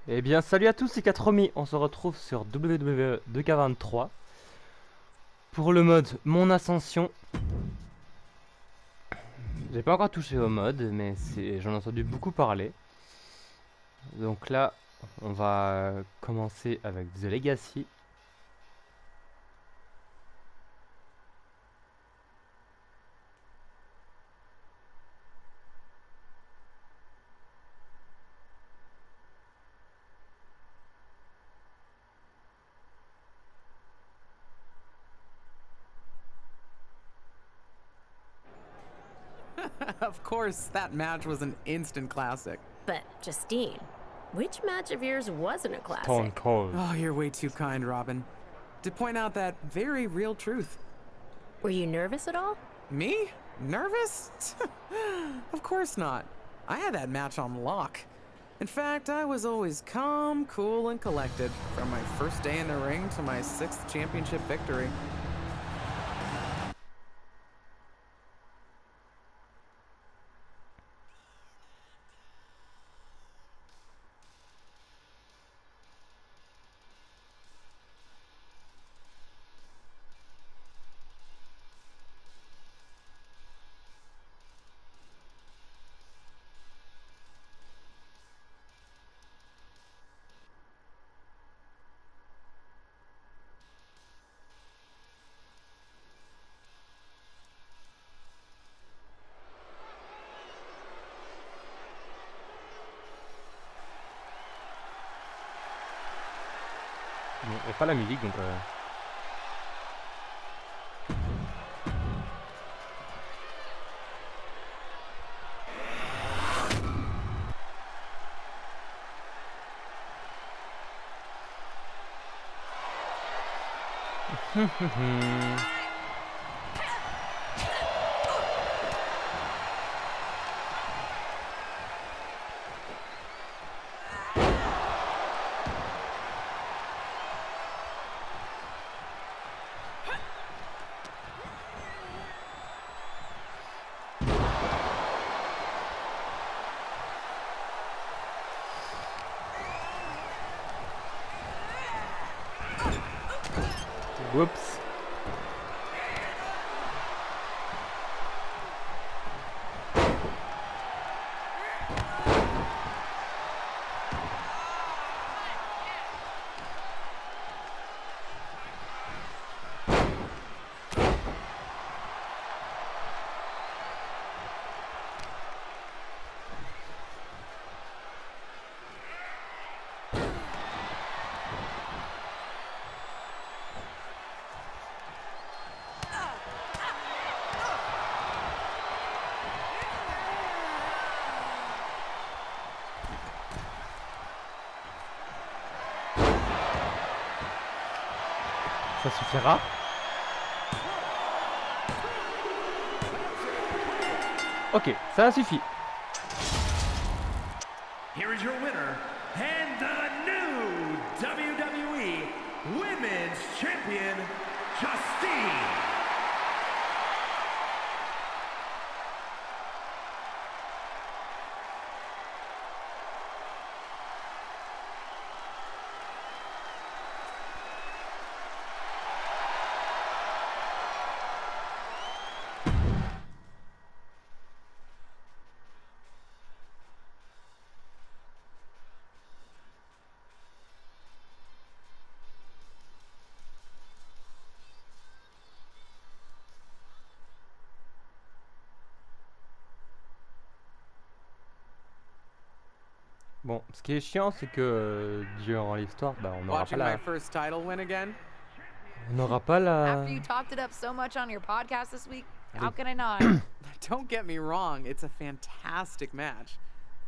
Eh bien, salut à tous, c'est Cattromy. On se retrouve sur Wwe 2K23 pour le mode Mon Ascension. J'ai pas encore touché au mode, mais j'en ai entendu beaucoup parler. Donc là, on va commencer avec The Legacy. Of course, that match was an instant classic. But, Justine, which match of yours wasn't a Stone classic? Cold. Oh, you're way too kind, Robin. To point out that very real truth. Were you nervous at all? Me? Nervous? Of course not. I had that match on lock. In fact, I was always calm, cool, and collected from my first day in the ring to my 6th championship victory. Bon, il n'y a pas la musique donc. Oups. Ça suffira. Ok, ça suffit. Here is your winner and the new WWE Women's Champion, Justine. Bon, ce qui est chiant, c'est que durant l'histoire, bah, on n'aura pas Watching my la. first title win again? On n'aura pas la. After you talked it up so much on your podcast this week, how can I not? Don't get me wrong, it's a fantastic match.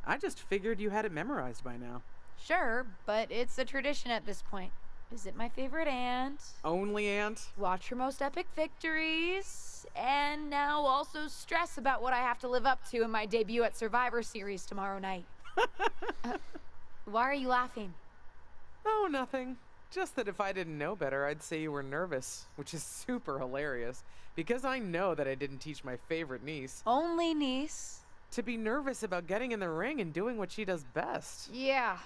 I just figured you had it memorized by now. Sure, but it's a tradition at this point. Visit my favorite aunt, Only aunt? watch her most epic victories, and now also stress about what I have to live up to in my debut at Survivor Series tomorrow night. Why are you laughing? Oh, nothing. Just that if I didn't know better, I'd say you were nervous, which is super hilarious, because I know that I didn't teach my favorite niece Only niece. to be nervous about getting in the ring and doing what she does best. Yeah,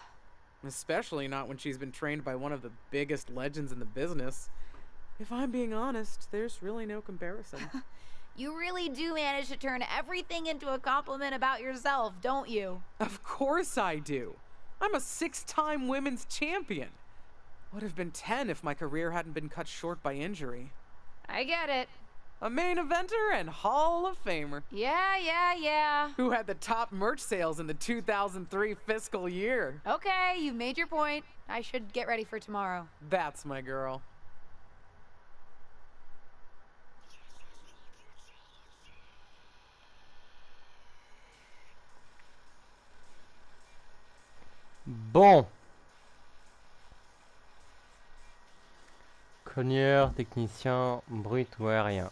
Especially not when she's been trained by one of the biggest legends in the business. If I'm being honest, there's really no comparison. You really do manage to turn everything into a compliment about yourself, don't you? Of course I do. I'm a 6-time women's champion. Would have been 10 if my career hadn't been cut short by injury. I get it. A main eventer and Hall of Famer. Yeah. Who had the top merch sales in the 2003 fiscal year. Okay, you've made your point. I should get ready for tomorrow. That's my girl. Bon. Cogneur, technicien, brut ou aérien.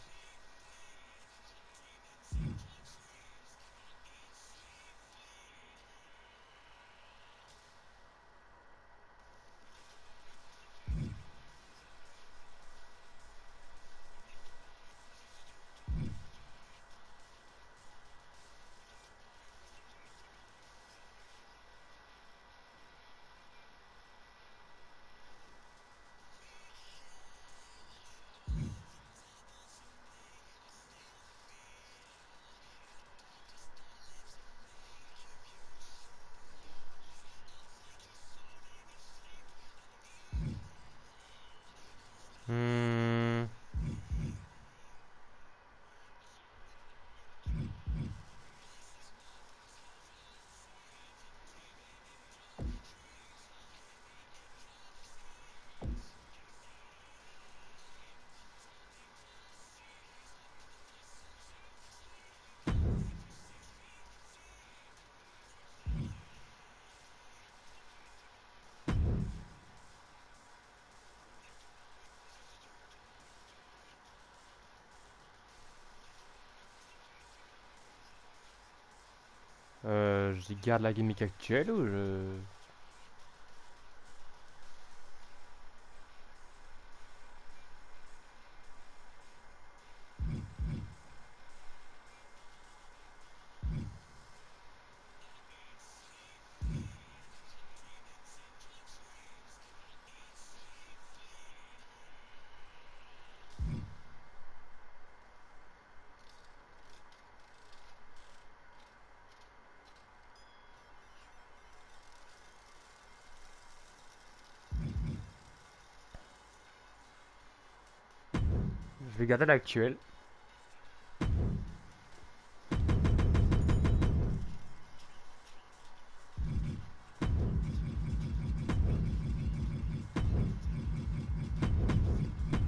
Je garde la gimmick actuelle ou je... Je vais garder l'actuel.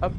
Hop.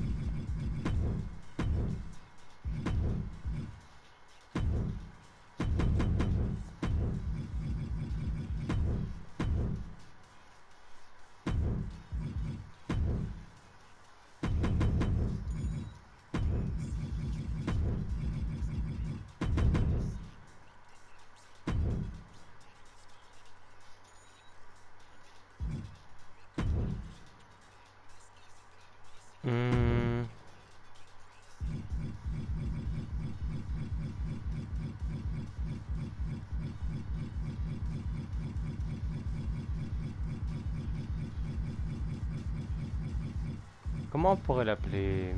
Comment on pourrait l'appeler?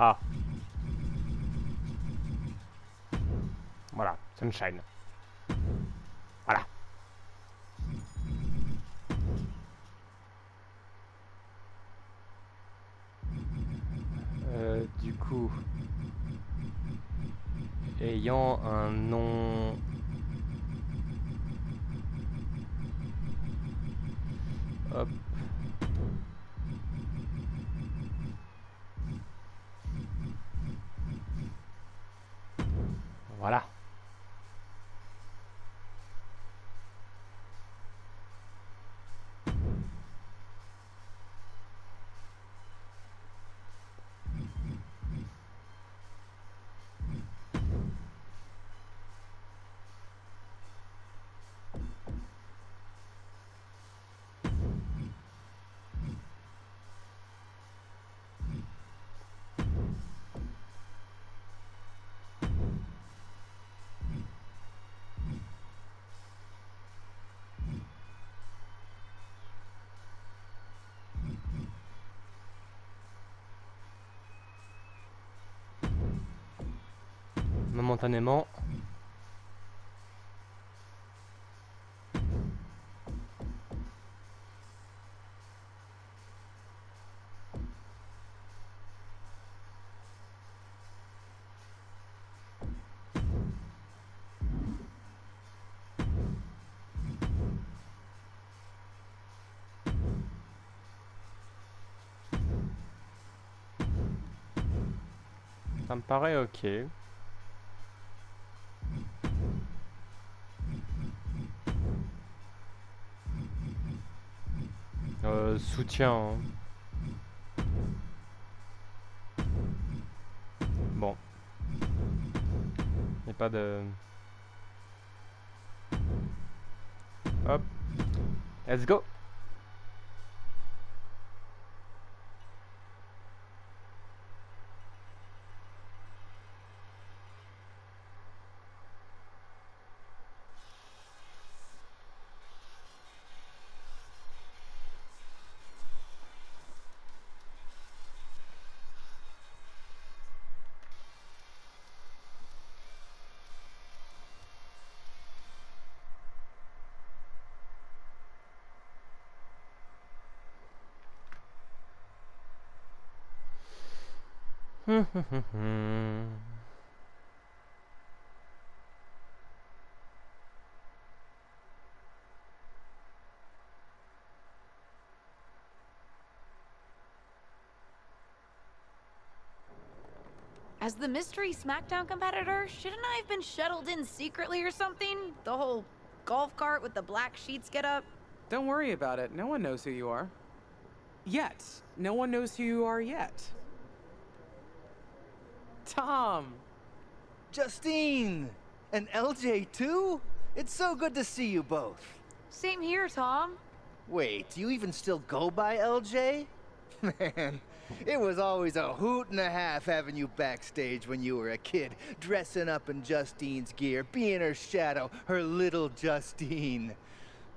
Ah. Voilà, sunshine. Voilà. Du coup, ayant un nom... Hop. Voilà. Momentanément. Ça me paraît ok. Soutien. Hein. Bon. Il n'y a pas de... Hop. Let's go. As the mystery SmackDown competitor, shouldn't I have been shuttled in secretly or something? The whole golf cart with the black sheets get up? Don't worry about it. No one knows who you are. Yet. No one knows who you are yet. Tom! Justine! And LJ too? It's so good to see you both. Same here, Tom. Wait, do you even still go by LJ? Man, it was always a hoot and a half having you backstage when you were a kid, dressing up in Justine's gear, being her shadow, her little Justine.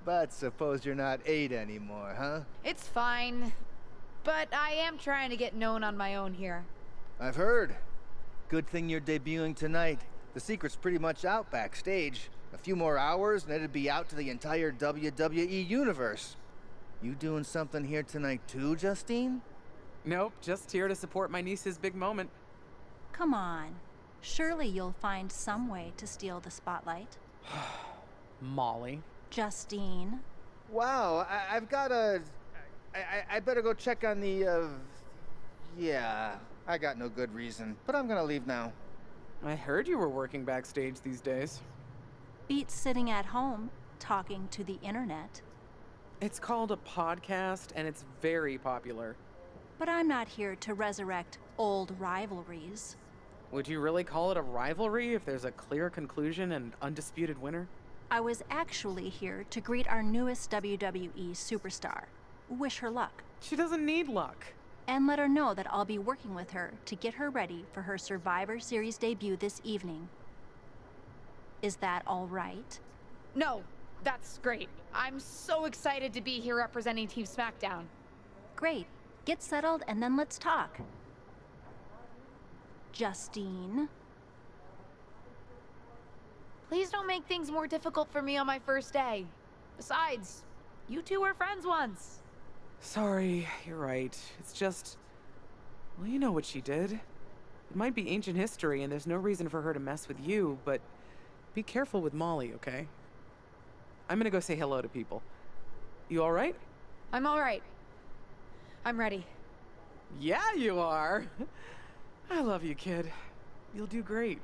But suppose you're not 8 anymore, huh? It's fine. But I am trying to get known on my own here. I've heard. Good thing you're debuting tonight. The secret's pretty much out backstage. A few more hours and it'd be out to the entire WWE universe. You doing something here tonight too, Justine? Nope, just here to support my niece's big moment. Come on. Surely you'll find some way to steal the spotlight. Molly. Justine. Wow, I've got a... I better go check on the, Yeah, I got no good reason, but I'm gonna leave now. I heard you were working backstage these days. Beats sitting at home, talking to the internet. It's called a podcast, and it's very popular. But I'm not here to resurrect old rivalries. Would you really call it a rivalry if there's a clear conclusion and undisputed winner? I was actually here to greet our newest WWE superstar. Wish her luck. She doesn't need luck. And let her know that I'll be working with her to get her ready for her Survivor Series debut this evening. Is that all right? No, that's great. I'm so excited to be here representing Team SmackDown. Great. Get settled and then let's talk. Justine. Please don't make things more difficult for me on my first day. Besides, you two were friends once. Sorry, you're right. It's just... Well, you know what she did. It might be ancient history and there's no reason for her to mess with you, but be careful with Molly, okay? I'm gonna go say hello to people. You alright? I'm alright. I'm ready. Yeah, you are. I love you, kid. You'll do great.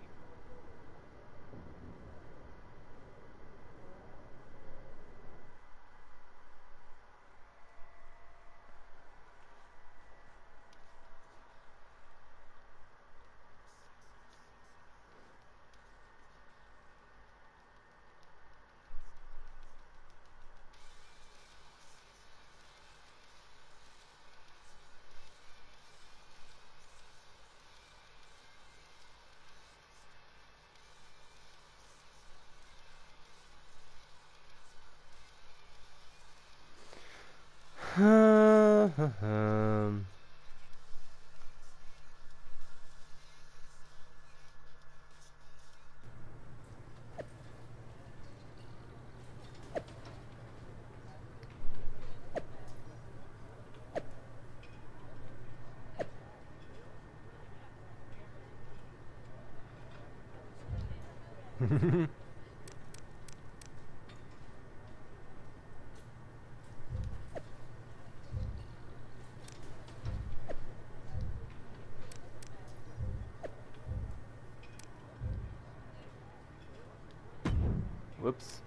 Whoops.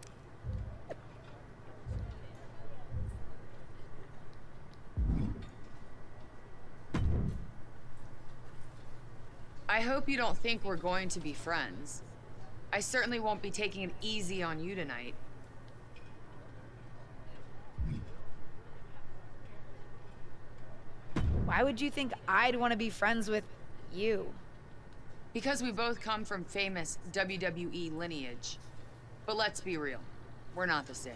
I hope you don't think we're going to be friends. I certainly won't be taking it easy on you tonight. Why would you think I'd want to be friends with you? Because we both come from famous WWE lineage. But let's be real, we're not the same.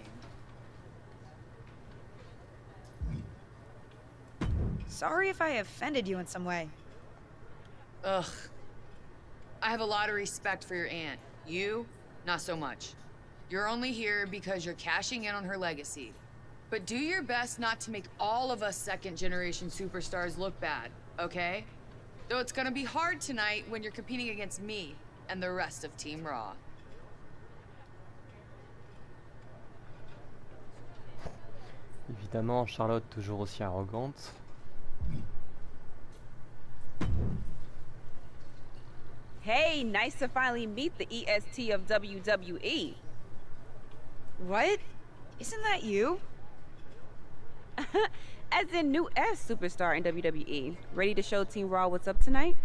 Sorry if I offended you in some way. Ugh. I have a lot of respect for your aunt. You, not so much. You're only here because you're cashing in on her legacy. But do your best not to make all of us second-generation superstars look bad, okay? Though it's gonna be hard tonight when you're competing against me and the rest of Team Raw. Évidemment, Charlotte toujours aussi arrogante. Hey, nice to finally meet the EST of WWE. What? Isn't that you? As in new S superstar in WWE. Ready to show Team Raw what's up tonight?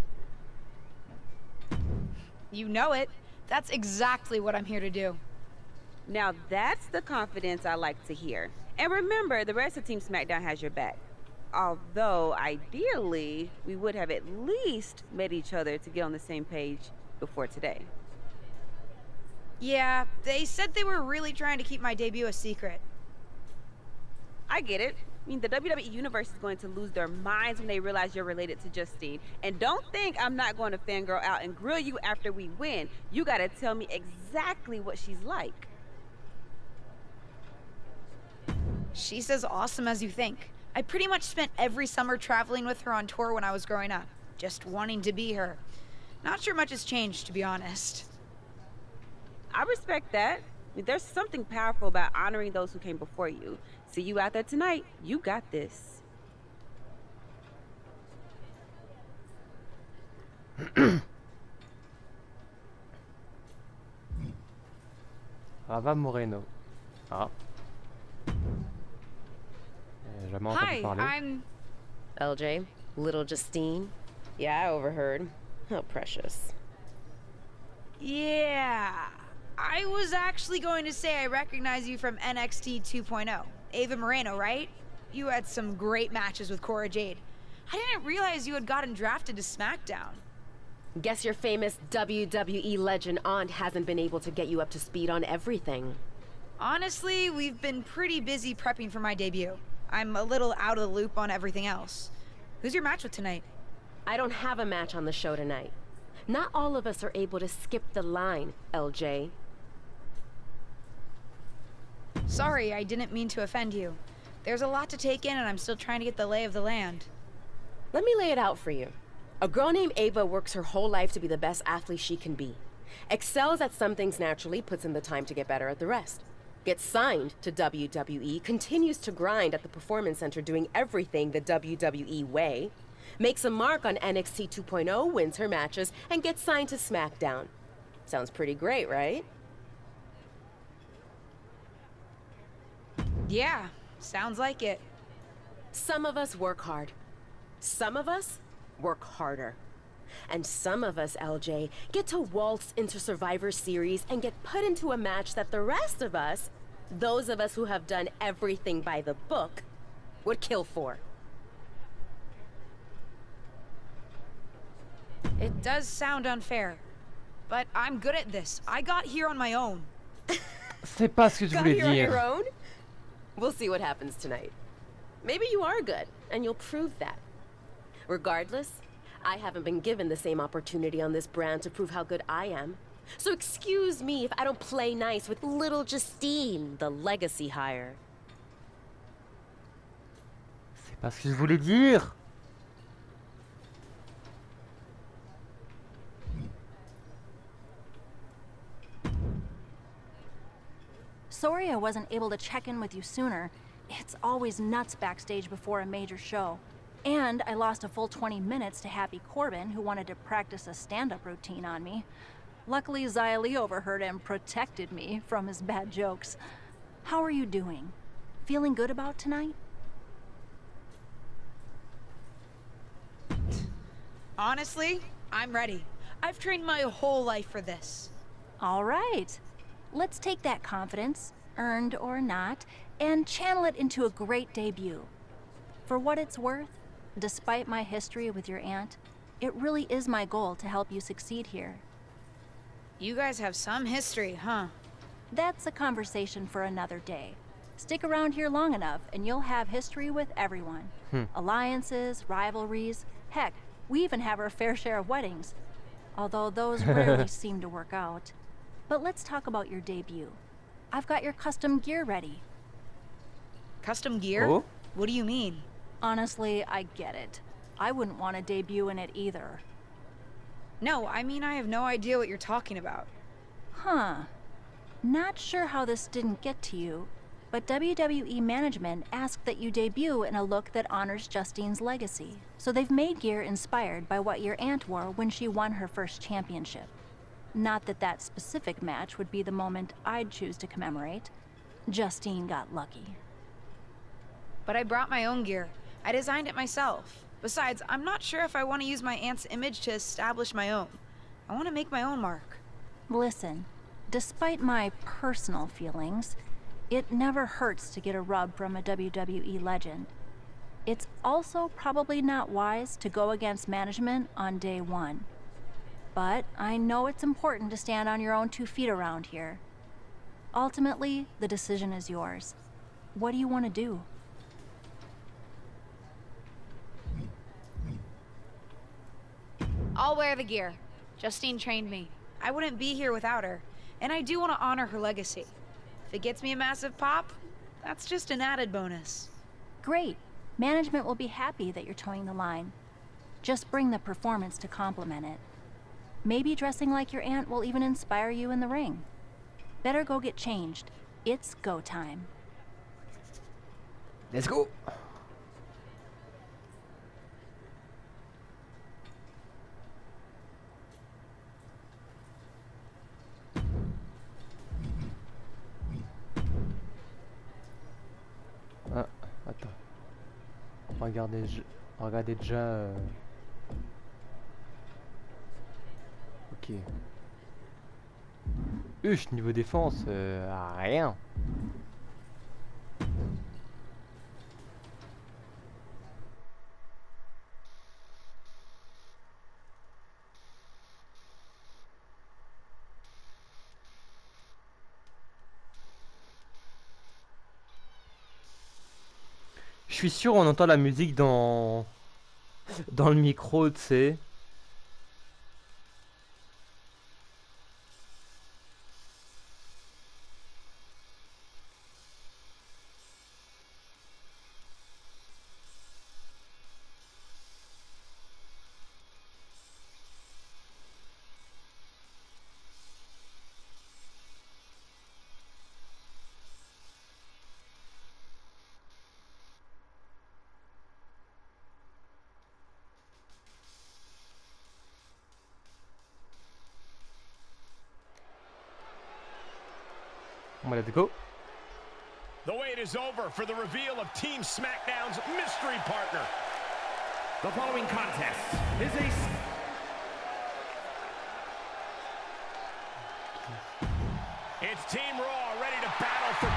You know it. That's exactly what I'm here to do. Now that's the confidence I like to hear. And remember, the rest of Team SmackDown has your back. Although, ideally, we would have at least met each other to get on the same page before today. Yeah, they said they were really trying to keep my debut a secret. I get it. I mean, the WWE Universe is going to lose their minds when they realize you're related to Justine. And don't think I'm not going to fangirl out and grill you after we win. You gotta tell me exactly what she's like. She's as awesome as you think. I pretty much spent every summer traveling with her on tour when I was growing up, just wanting to be her. Not sure much has changed, to be honest. I respect that. I mean, there's something powerful about honoring those who came before you. See you out there tonight. You got this. Ava Moreno. Ah. Jamais entendu parler. I'm... LJ, little Justine. Yeah, I overheard. How precious. Yeah. I was actually going to say I recognize you from NXT 2.0. Ava Moreno, right? You had some great matches with Cora Jade. I didn't realize you had gotten drafted to SmackDown. Guess your famous WWE legend aunt hasn't been able to get you up to speed on everything. Honestly, we've been pretty busy prepping for my debut. I'm a little out of the loop on everything else. Who's your match with tonight? I don't have a match on the show tonight. Not all of us are able to skip the line, LJ. Sorry, I didn't mean to offend you. There's a lot to take in and I'm still trying to get the lay of the land. Let me lay it out for you. A girl named Ava works her whole life to be the best athlete she can be. Excels at some things naturally, puts in the time to get better at the rest. Gets signed to WWE, continues to grind at the Performance Center doing everything the WWE way, makes a mark on NXT 2.0, wins her matches, and gets signed to SmackDown. Sounds pretty great, right? Yeah, sounds like it. Some of us work hard. Some of us work harder. And some of us, LJ, get to waltz into Survivor Series and get put into a match that the rest of us, those of us who have done everything by the book, would kill for. It does sound unfair, but I'm good at this. I got here on my own. C'est pas ce que je Got voulais here on your dire. own? We'll see what happens tonight. Maybe you are good. and you'll prove that. Regardless, I haven't been given the same opportunity on this brand to prove how good I am. So excuse me if I don't play nice with little Justine, the legacy hire. C'est pas ce que je voulais dire. Sorry I wasn't able to check in with you sooner. It's always nuts backstage before a major show. And I lost a full 20 minutes to Happy Corbin, who wanted to practice a stand-up routine on me. Luckily, Xia Li overheard and protected me from his bad jokes. How are you doing? Feeling good about tonight? Honestly, I'm ready. I've trained my whole life for this. All right. Let's take that confidence, earned or not, and channel it into a great debut. For what it's worth, despite my history with your aunt, it really is my goal to help you succeed here. You guys have some history, huh? That's a conversation for another day. Stick around here long enough and you'll have history with everyone. Alliances, rivalries, heck, we even have our fair share of weddings. Although those rarely seem to work out. But let's talk about your debut. I've got your custom gear ready. Custom gear? Oh? What do you mean? Honestly, I get it. I wouldn't want to debut in it either. No, I mean I have no idea what you're talking about. Huh. Not sure how this didn't get to you, but WWE management asked that you debut in a look that honors Justine's legacy. So they've made gear inspired by what your aunt wore when she won her first championship. Not that that specific match would be the moment I'd choose to commemorate. Justine got lucky. But I brought my own gear. I designed it myself. Besides, I'm not sure if I want to use my aunt's image to establish my own. I want to make my own mark. Listen, despite my personal feelings, it never hurts to get a rub from a WWE legend. It's also probably not wise to go against management on day one. But I know it's important to stand on your own 2 feet around here. Ultimately, the decision is yours. What do you want to do? I'll wear the gear. Justine trained me. I wouldn't be here without her. And I do want to honor her legacy. If it gets me a massive pop, that's just an added bonus. Great. Management will be happy that you're towing the line. Just bring the performance to complement it. Maybe dressing like your aunt will even inspire you in the ring. Better go get changed. It's go time. Let's go. Ah, attends. Regardez déjà. Ok. Niveau défense, rien. Je suis sûr on entend la musique dans le micro, tu sais. Let's go. The wait is over for the reveal of Team SmackDown's mystery partner. The following contest is It's Team Raw ready to battle for...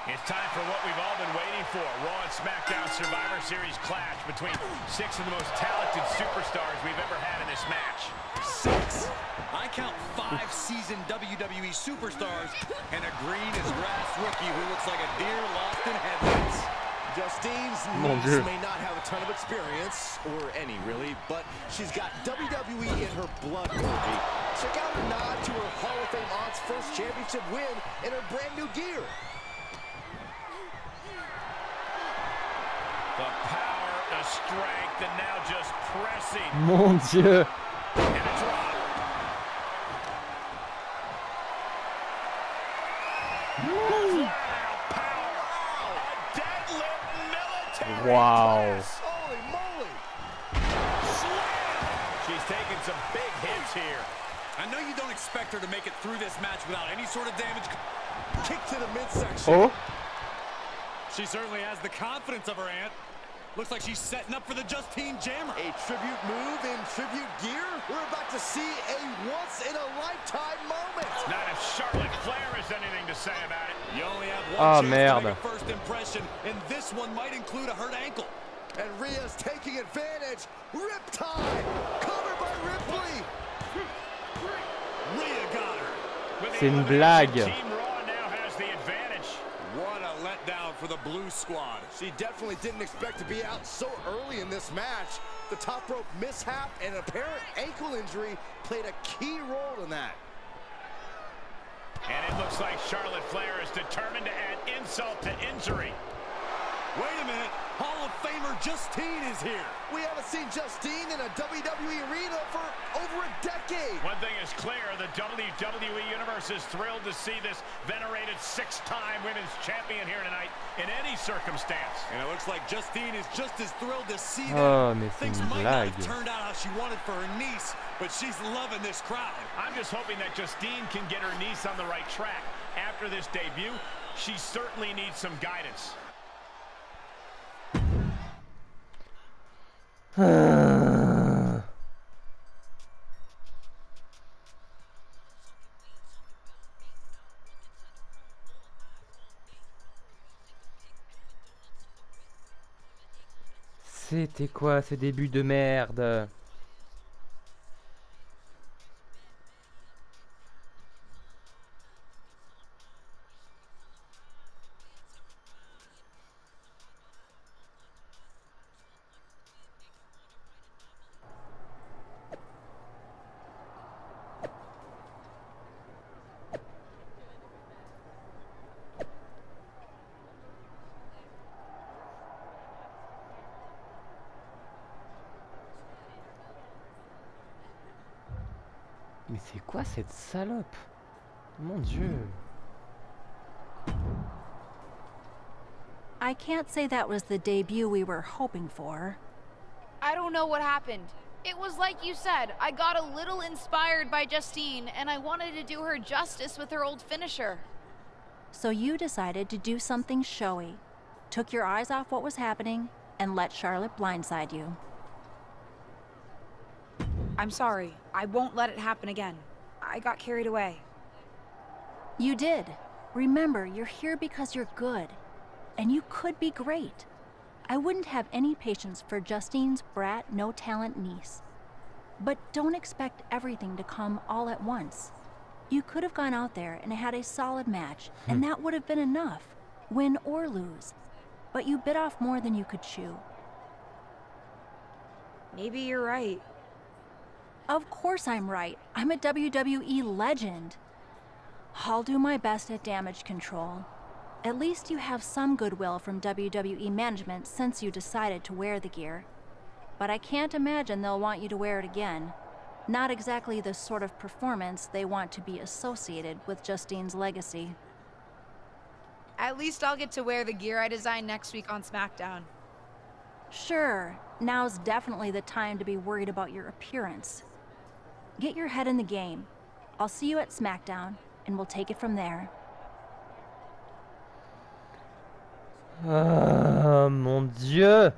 It's time for what we've all been waiting for. Raw and SmackDown Survivor Series clash between 6 of the most talented talented superstars we've ever had in this match. 6. I count 5 seasoned WWE superstars and a green as grass rookie who looks like a deer lost in headlights. Justine's niece may not have a ton of experience, or any really, but she's got WWE in her blood, baby. Check out her nod to her Hall of Fame aunt's first championship win in her brand new gear. The power, the strength, and now just pressing. Mon Dieu. And a drop. Wow. Holy moly! She's taking some big hits here. I know you don't expect her to make it through this match without any sort of damage. Kick to the midsection. Oh. She certainly has the confidence of her aunt. Looks like she's setting up for the Justine Jammer. A tribute move in tribute gear? We're about to see a once-in-a-lifetime moment. Not if Charlotte Flair has anything to say about it. You only have one chance merde. to make a first impression, and this one might include a hurt ankle. And Rhea's taking advantage. Riptide, covered by Ripley. Rhea got her. C'est une blague. Team Raw now has the advantage. What a letdown for the Blue Squad. She definitely didn't expect to be out so early in this match. The top rope mishap and apparent ankle injury played a key role in that. And it looks like Charlotte Flair is determined to add insult to injury. Wait a minute. Hall of Famer Justine is here. We haven't seen Justine in a WWE arena for over a decade. One thing is clear, the WWE Universe is thrilled to see this venerated 6-time women's champion here tonight in any circumstance. And it looks like Justine is just as thrilled to see Oh, that. mais c'est Things une might not blague. have turned out how she wanted for her niece, but she's loving this crowd. I'm just hoping that Justine can get her niece on the right track. After this debut, she certainly needs some guidance. C'était quoi ce début de merde? Mais c'est quoi cette salope? Mon Dieu. I can't say that was the debut we were hoping for. I don't know what happened. It was like you said, I got a little inspired by Justine, and I wanted to do her justice with her old finisher. So you decided to do something showy, took your eyes off what was happening, and let Charlotte blindside you. I'm sorry. I won't let it happen again. I got carried away. You did. Remember, you're here because you're good. And you could be great. I wouldn't have any patience for Justine's brat, no-talent niece. But don't expect everything to come all at once. You could have gone out there and had a solid match, and that would have been enough, win or lose. But you bit off more than you could chew. Maybe you're right. Of course I'm right. I'm a WWE legend. I'll do my best at damage control. At least you have some goodwill from WWE management since you decided to wear the gear. But I can't imagine they'll want you to wear it again. Not exactly the sort of performance they want to be associated with Justine's legacy. At least I'll get to wear the gear I designed next week on SmackDown. Sure, now's definitely the time to be worried about your appearance. Get your head in the game. I'll see you at SmackDown, and we'll take it from there. Ah, mon Dieu.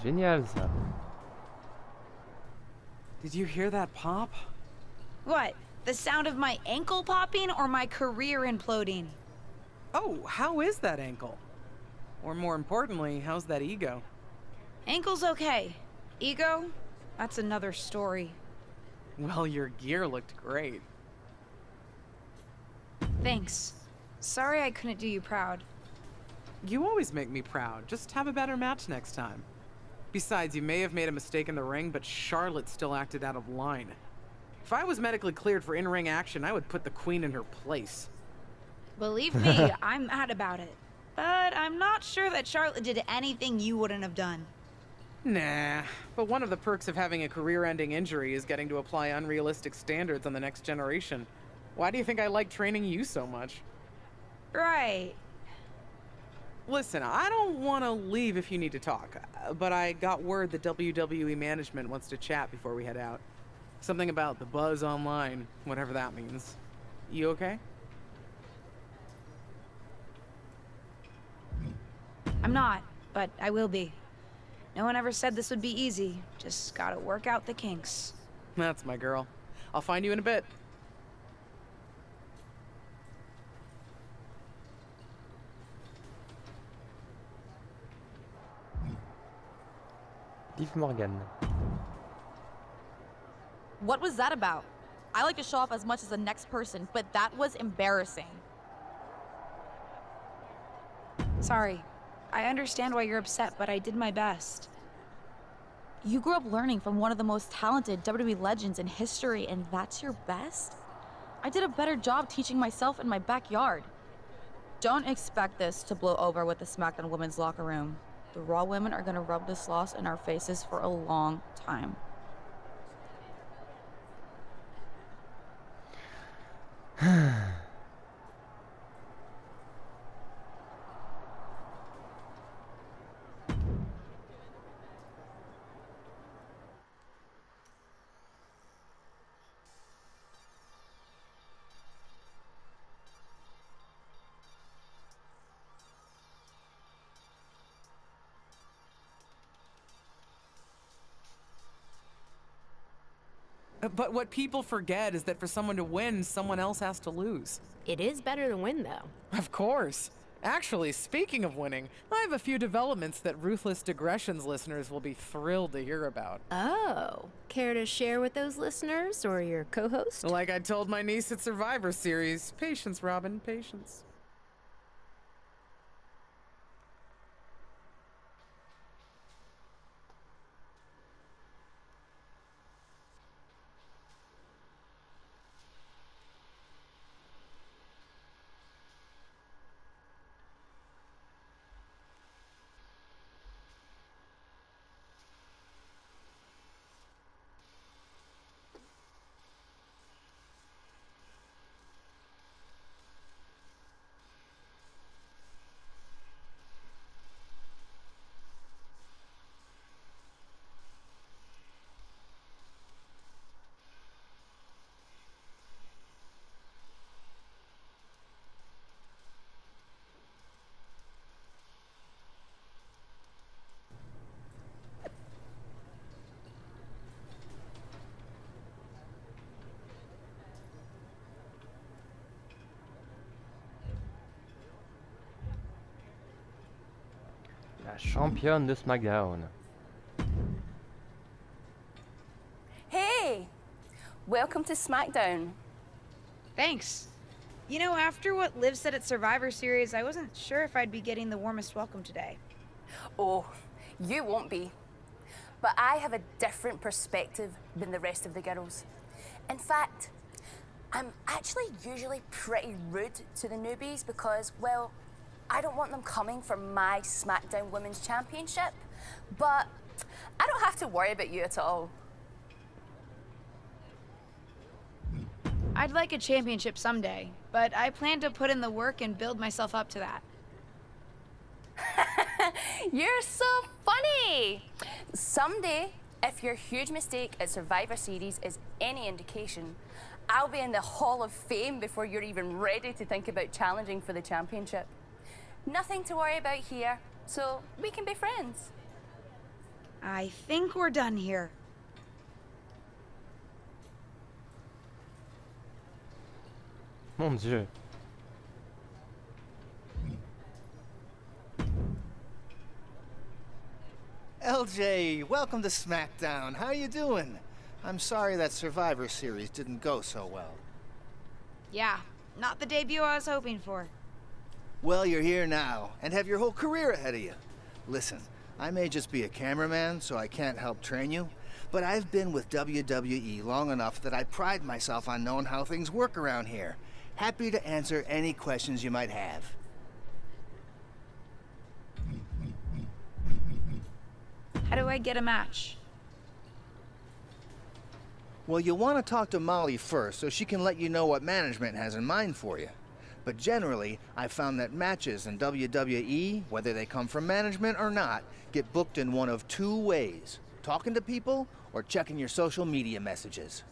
Génial ça. Did you hear that pop? What? The sound of my ankle popping or my career imploding? Oh, how is that ankle? Or more importantly, how's that ego? Ankle's okay. Ego? That's another story. Well, your gear looked great. Thanks. Sorry I couldn't do you proud. You always make me proud. Just have a better match next time. Besides, you may have made a mistake in the ring, but Charlotte still acted out of line. If I was medically cleared for in-ring action, I would put the queen in her place. Believe me, I'm mad about it. But I'm not sure that Charlotte did anything you wouldn't have done. Nah, but one of the perks of having a career-ending injury is getting to apply unrealistic standards on the next generation. Why do you think I like training you so much? Right. Listen, I don't want to leave if you need to talk, but I got word that WWE management wants to chat before we head out. Something about the buzz online, whatever that means. You okay? I'm not, but I will be. No one ever said this would be easy. Just gotta work out the kinks. That's my girl. I'll find you in a bit. Liv Morgan. What was that about? I like to show off as much as the next person, but that was embarrassing. Sorry. I understand why you're upset, but I did my best. You grew up learning from one of the most talented WWE legends in history, and that's your best? I did a better job teaching myself in my backyard. Don't expect this to blow over with the SmackDown women's locker room. The Raw women are gonna rub this loss in our faces for a long time. But what people forget is that for someone to win, someone else has to lose. It is better to win, though. Of course. Actually, speaking of winning, I have a few developments that Ruthless Digressions listeners will be thrilled to hear about. Oh, care to share with those listeners or your co-host? Like I told my niece at Survivor Series, patience, Robin, patience. La championne de SmackDown. Hey! Welcome to SmackDown. Thanks. You know, after what Liv said at Survivor Series, I wasn't sure if I'd be getting the warmest welcome today. Oh, you won't be. But I have a different perspective than the rest of the girls. In fact, I'm actually usually pretty rude to the newbies because, well, I don't want them coming for my SmackDown Women's Championship, but I don't have to worry about you at all. I'd like a championship someday, but I plan to put in the work and build myself up to that. You're so funny! Someday, if your huge mistake at Survivor Series is any indication, I'll be in the Hall of Fame before you're even ready to think about challenging for the championship. Nothing to worry about here, so we can be friends. I think we're done here. Mon Dieu. LJ, welcome to SmackDown. How you doing? I'm sorry that Survivor Series didn't go so well. Yeah, not the debut I was hoping for. Well, you're here now, and have your whole career ahead of you. Listen, I may just be a cameraman, so I can't help train you, but I've been with WWE long enough that I pride myself on knowing how things work around here. Happy to answer any questions you might have. How do I get a match? Well, you'll want to talk to Molly first so she can let you know what management has in mind for you. But generally, I've found that matches in WWE, whether they come from management or not, get booked in one of two ways: talking to people or checking your social media messages.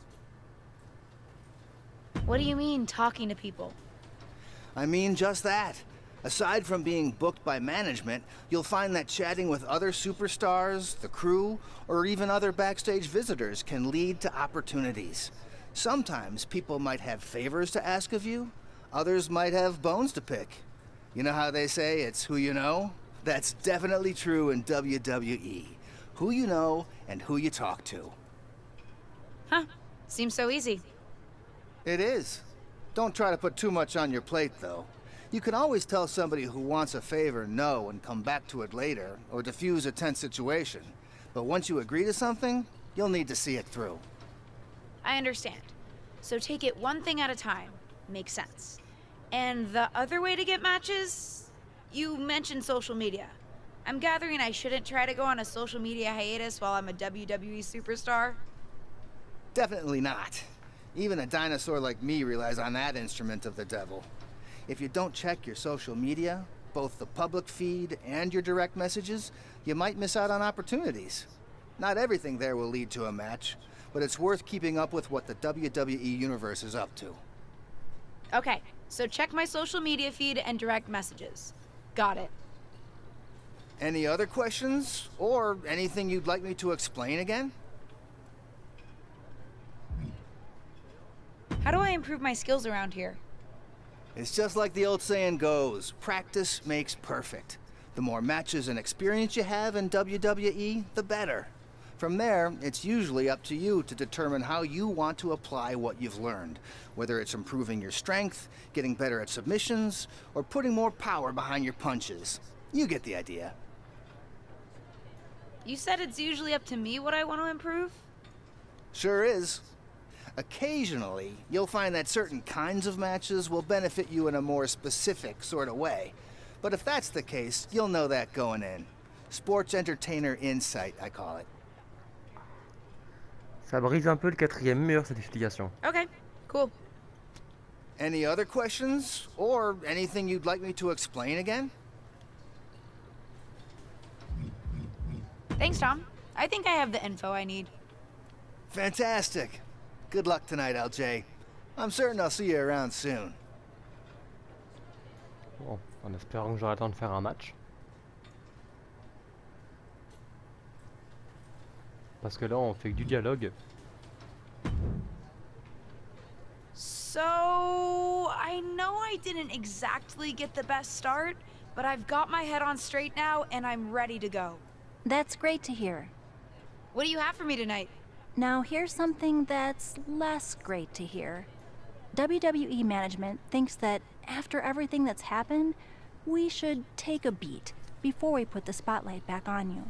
What do you mean, talking to people? I mean just that. Aside from being booked by management, you'll find that chatting with other superstars, the crew, or even other backstage visitors can lead to opportunities. Sometimes people might have favors to ask of you. Others might have bones to pick. You know how they say it's who you know? That's definitely true in WWE. Who you know and who you talk to. Huh. Seems so easy. It is. Don't try to put too much on your plate, though. You can always tell somebody who wants a favor no and come back to it later, or diffuse a tense situation. But once you agree to something, you'll need to see it through. I understand. So take it one thing at a time. Makes sense. And the other way to get matches? You mentioned social media. I'm gathering I shouldn't try to go on a social media hiatus while I'm a WWE superstar? Definitely not. Even a dinosaur like me relies on that instrument of the devil. If you don't check your social media, both the public feed and your direct messages, you might miss out on opportunities. Not everything there will lead to a match, but it's worth keeping up with what the WWE Universe is up to. Okay, so check my social media feed and direct messages. Got it. Any other questions? Or anything you'd like me to explain again? How do I improve my skills around here? It's just like the old saying goes, practice makes perfect. The more matches and experience you have in WWE, the better. From there, it's usually up to you to determine how you want to apply what you've learned, whether it's improving your strength, getting better at submissions, or putting more power behind your punches. You get the idea. You said it's usually up to me what I want to improve? Sure is. Occasionally, you'll find that certain kinds of matches will benefit you in a more specific sort of way. But if that's the case, you'll know that going in. Sports entertainer insight, I call it. Ça brise un peu le quatrième mur, cette explication. Okay, cool. Any other questions? Or anything you'd like me to explain again? Thanks, Tom. I think I have the info I need. Fantastic. Good luck tonight, LJ. I'm certain I'll see you around soon. Bon, en espérant que j'aurai le temps de faire un match. Parce que là, on fait que du dialogue. So, I know I didn't exactly get the best start, but I've got my head on straight now and I'm ready to go. That's great to hear. What do you have for me tonight? Now here's something that's less great to hear. WWE management thinks that after everything that's happened, we should take a beat before we put the spotlight back on you.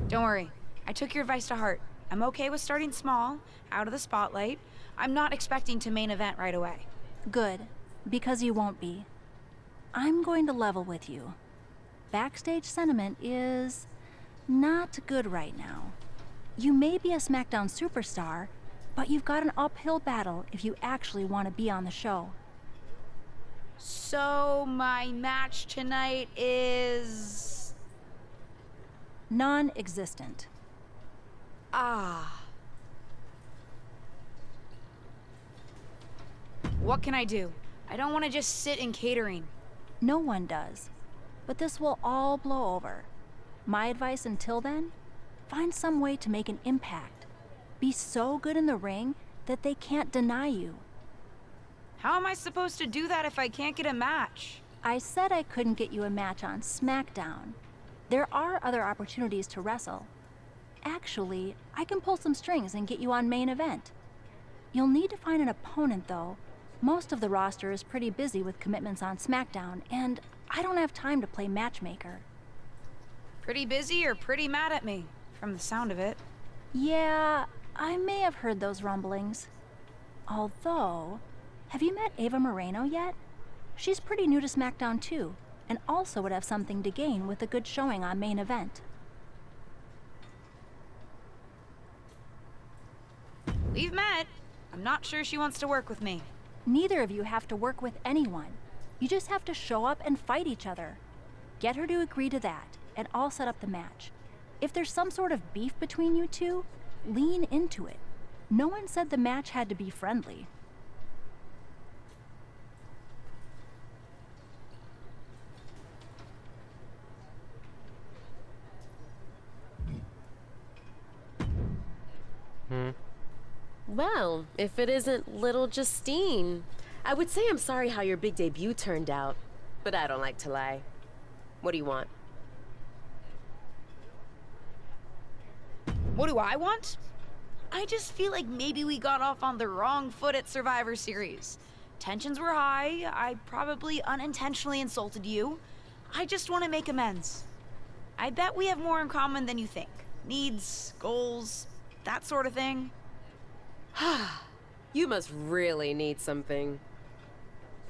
Don't worry, I took your advice to heart. I'm okay with starting small, out of the spotlight. I'm not expecting to main event right away. Good, because you won't be. I'm going to level with you. Backstage sentiment is not good right now. You may be a SmackDown superstar, but you've got an uphill battle if you actually want to be on the show. So my match tonight is... non-existent. Ah. What can I do? I don't want to just sit in catering. No one does. But this will all blow over. My advice until then, find some way to make an impact. Be so good in the ring that they can't deny you. How am I supposed to do that if I can't get a match? I said I couldn't get you a match on SmackDown. There are other opportunities to wrestle. Actually, I can pull some strings and get you on main event. You'll need to find an opponent, though. Most of the roster is pretty busy with commitments on SmackDown, and I don't have time to play matchmaker. Pretty busy or pretty mad at me, from the sound of it. Yeah, I may have heard those rumblings. Although, have you met Ava Moreno yet? She's pretty new to SmackDown too, and also would have something to gain with a good showing on main event. We've met. I'm not sure she wants to work with me. Neither of you have to work with anyone. You just have to show up and fight each other. Get her to agree to that, and I'll set up the match. If there's some sort of beef between you two, lean into it. No one said the match had to be friendly. Well, if it isn't little Justine. I would say I'm sorry how your big debut turned out, but I don't like to lie. What do you want? What do I want? I just feel like maybe we got off on the wrong foot at Survivor Series. Tensions were high. I probably unintentionally insulted you. I just want to make amends. I bet we have more in common than you think. Needs, goals, that sort of thing. You must really need something.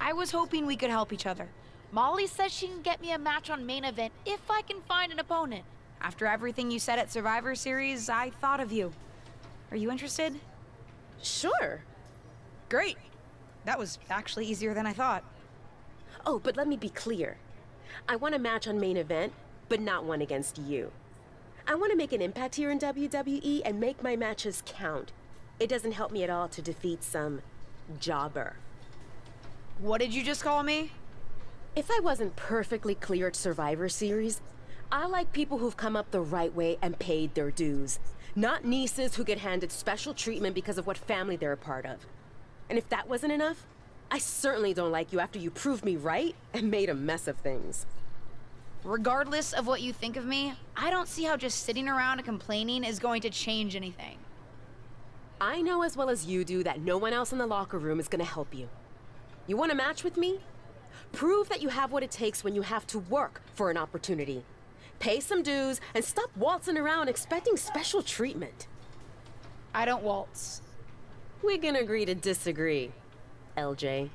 I was hoping we could help each other. Molly says she can get me a match on main event if I can find an opponent. After everything you said at Survivor Series, I thought of you. Are you interested? Sure. Great. That was actually easier than I thought. Oh, but let me be clear. I want a match on main event, but not one against you. I want to make an impact here in WWE and make my matches count. It doesn't help me at all to defeat some jobber. What did you just call me? If I wasn't perfectly clear at Survivor Series, I like people who've come up the right way and paid their dues. Not nieces who get handed special treatment because of what family they're a part of. And if that wasn't enough, I certainly don't like you after you proved me right and made a mess of things. Regardless of what you think of me, I don't see how just sitting around and complaining is going to change anything. I know as well as you do that no one else in the locker room is going to help you. You want a match with me? Prove that you have what it takes when you have to work for an opportunity. Pay some dues and stop waltzing around expecting special treatment. I don't waltz. We can agree to disagree, LJ.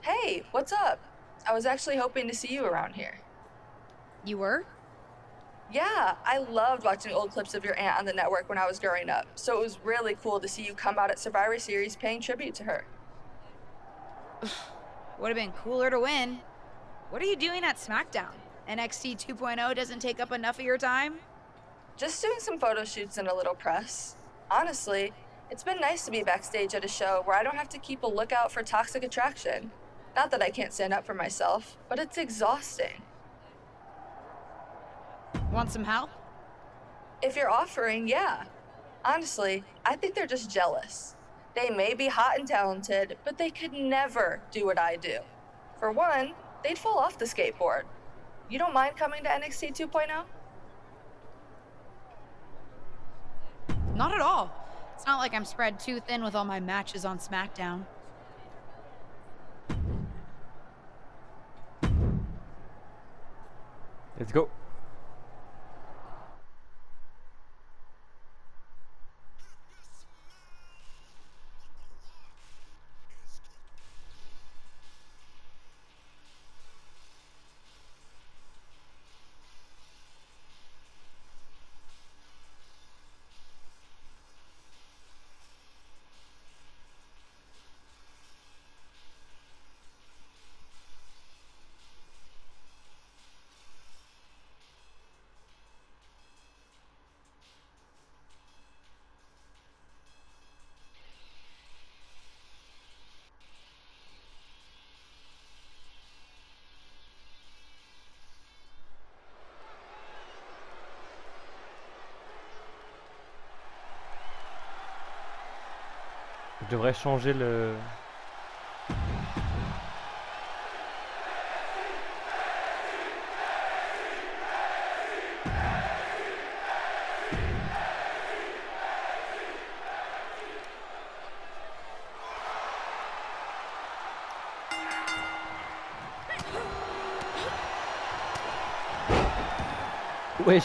Hey, what's up? I was actually hoping to see you around here. You were? Yeah, I loved watching old clips of your aunt on the network when I was growing up, so it was really cool to see you come out at Survivor Series paying tribute to her. Would have been cooler to win. What are you doing at SmackDown? NXT 2.0 doesn't take up enough of your time? Just doing some photo shoots and a little press. Honestly, it's been nice to be backstage at a show where I don't have to keep a lookout for toxic attraction. Not that I can't stand up for myself, but it's exhausting. Want some help? If you're offering, yeah. Honestly, I think they're just jealous. They may be hot and talented, but they could never do what I do. For one, they'd fall off the skateboard. You don't mind coming to NXT 2.0? Not at all. It's not like I'm spread too thin with all my matches on SmackDown. Let's go. Je devrais changer le... Wesh.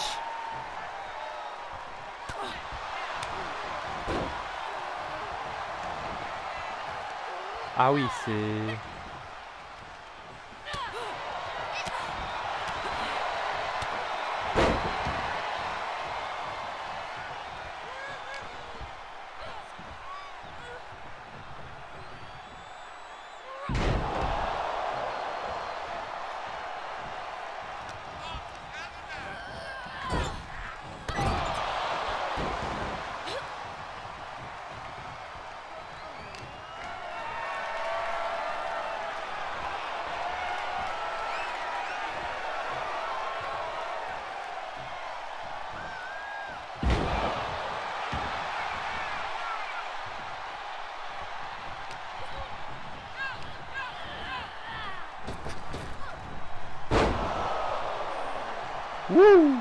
Ah oui, c'est... Wouh.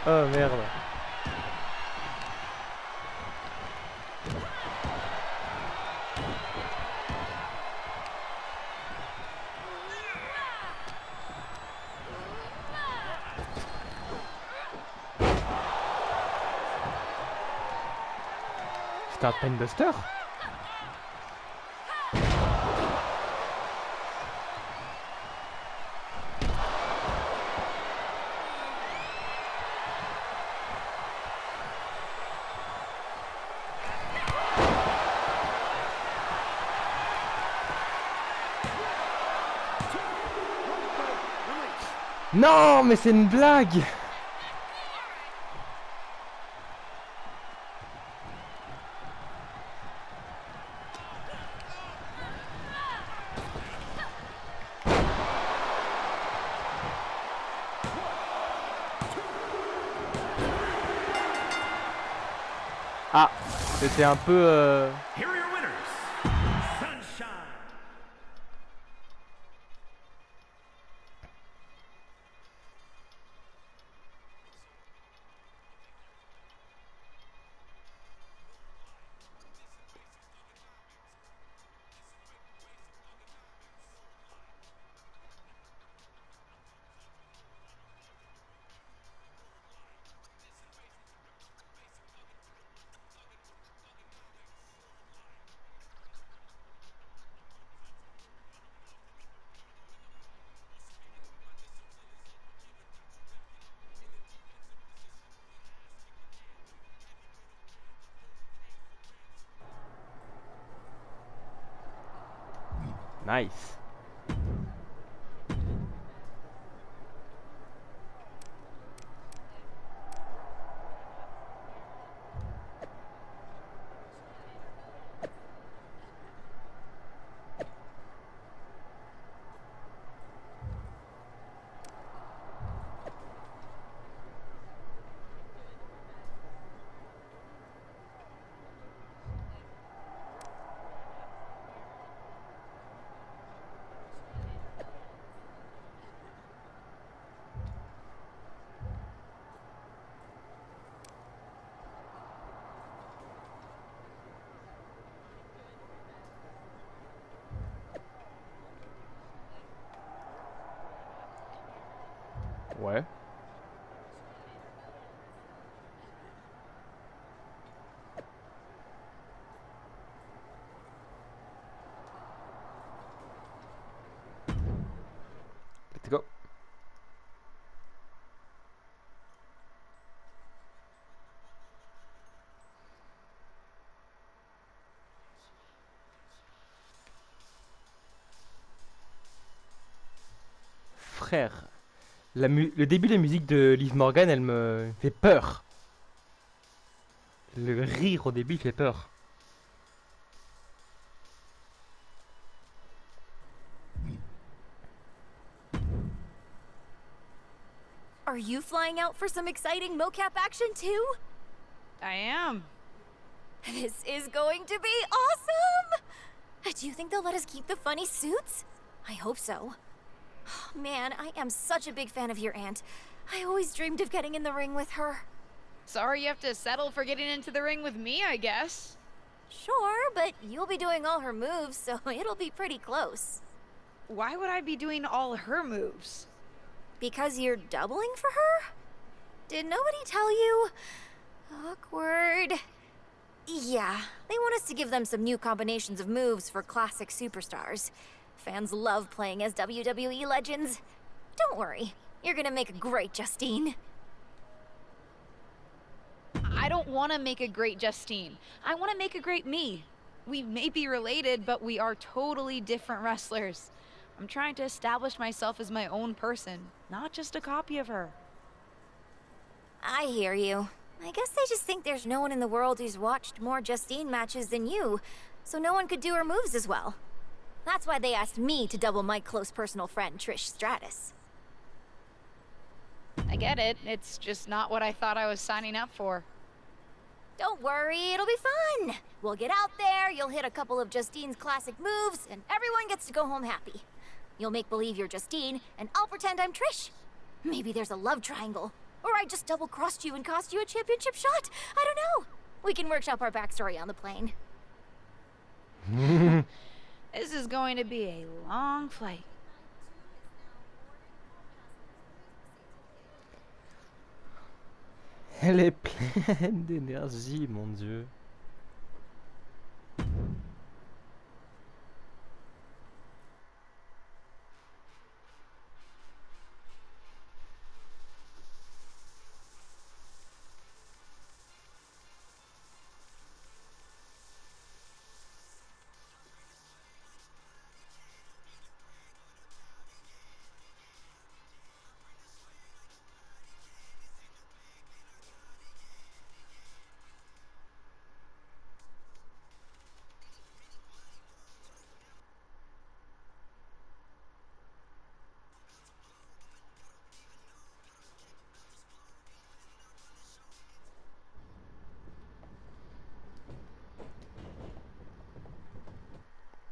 Oh merde. C'est un Painbuster? Non, mais c'est une blague! Ah, c'était un peu... Nice. Ouais. Let's go. Frère. Le début de la musique de Liv Morgan, elle me fait peur. Le rire au début, il fait peur. Are you flying out for some exciting mocap action too? I am. This is going to be awesome! Do you think they'll let us keep the funny suits? I hope so. Man, I am such a big fan of your aunt. I always dreamed of getting in the ring with her. Sorry you have to settle for getting into the ring with me, I guess. Sure, but you'll be doing all her moves, so it'll be pretty close. Why would I be doing all her moves? Because you're doubling for her? Did nobody tell you? Awkward. Yeah, they want us to give them some new combinations of moves for classic superstars. Fans love playing as WWE legends. Don't worry, you're gonna make a great Justine. I don't want to make a great Justine. I want to make a great me. We may be related, but we are totally different wrestlers. I'm trying to establish myself as my own person, not just a copy of her. I hear you. I guess they just think there's no one in the world who's watched more Justine matches than you, so no one could do her moves as well. That's why they asked me to double my close personal friend, Trish Stratus. I get it. It's just not what I thought I was signing up for. Don't worry, it'll be fun. We'll get out there, you'll hit a couple of Justine's classic moves, and everyone gets to go home happy. You'll make believe you're Justine, and I'll pretend I'm Trish. Maybe there's a love triangle. Or I just double-crossed you and cost you a championship shot. I don't know. We can workshop our backstory on the plane. This is going to be a long flight. Elle est pleine d'énergie, mon Dieu.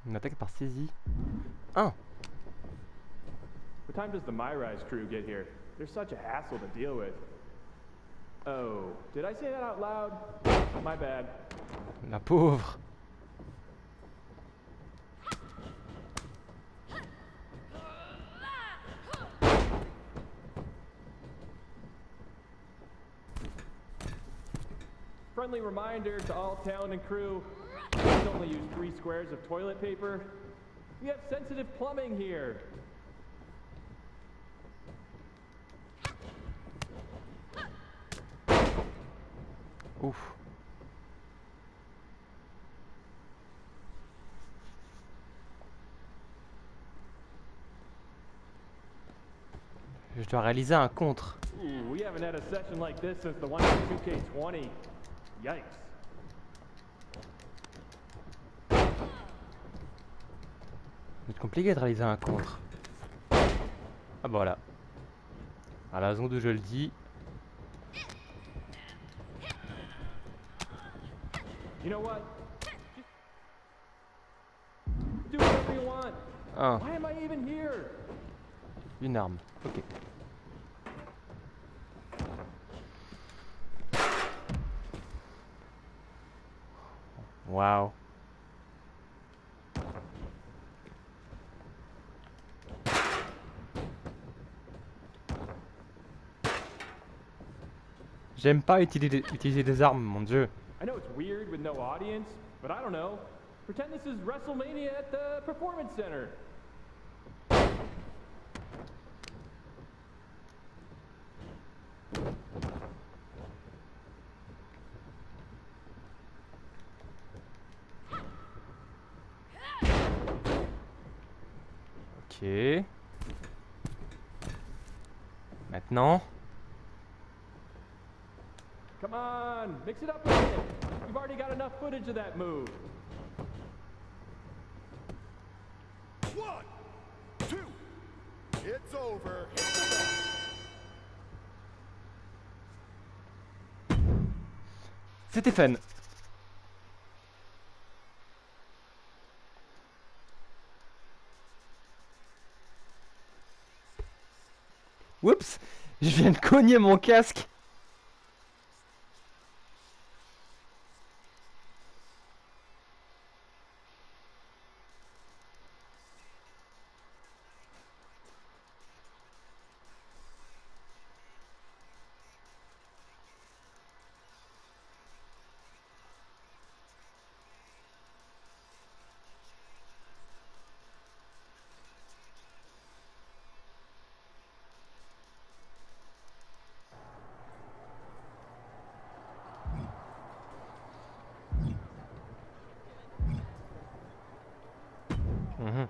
Une attaque par saisie. 1. What time does the MyRise crew get here? They're such a hassle to deal with. Oh, did I say that out loud? My bad. La pauvre. Friendly reminder to all talent and crew, please only use 3 squares of toilet paper. We have sensitive plumbing here. Ouf. je dois réaliser un contre. Ooh, we haven't had a session like this since the one in 2K20. Yikes. C'est compliqué de réaliser un contre. Ah bah voilà. À la raison d'où je le dis. You know what? Do whatever you want. Ah. Why am I even here? Une arme. Ok. Waouh. J'aime pas utiliser des armes, mon dieu. I know it's weird with no audience, but I don't know. Pretend this is WrestleMania at the Performance Center. Ok. Maintenant. Come on, mix it up a bit. You've already got enough footage of that move. 1, 2, it's over. C'était fun. Oups, je viens de cogner mon casque. Mhm.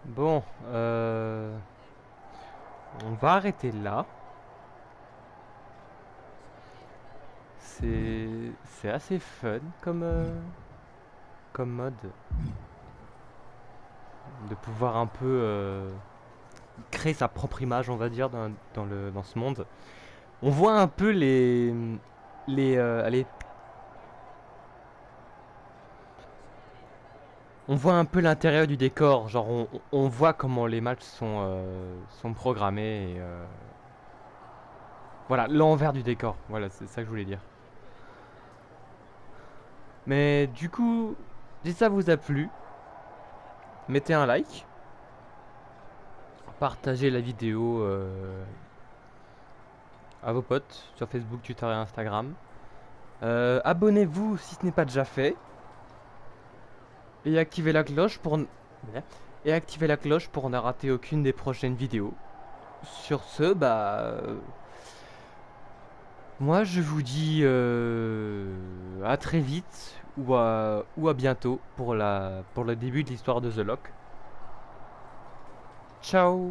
Bon, on va arrêter là. C'est assez fun comme mode de pouvoir un peu créer sa propre image, on va dire, dans ce monde. On voit un peu allez, on voit un peu l'intérieur du décor, genre on voit comment les matchs sont programmés et voilà, l'envers du décor, voilà, c'est ça que je voulais dire. Mais du coup, si ça vous a plu, mettez un like, partagez la vidéo à vos potes sur Facebook, Twitter et Instagram. Abonnez-vous si ce n'est pas déjà fait. Et activez la cloche pour ne rater aucune des prochaines vidéos. Sur ce, moi je vous dis à très vite ou à bientôt pour le début de l'histoire de The Lock. Ciao.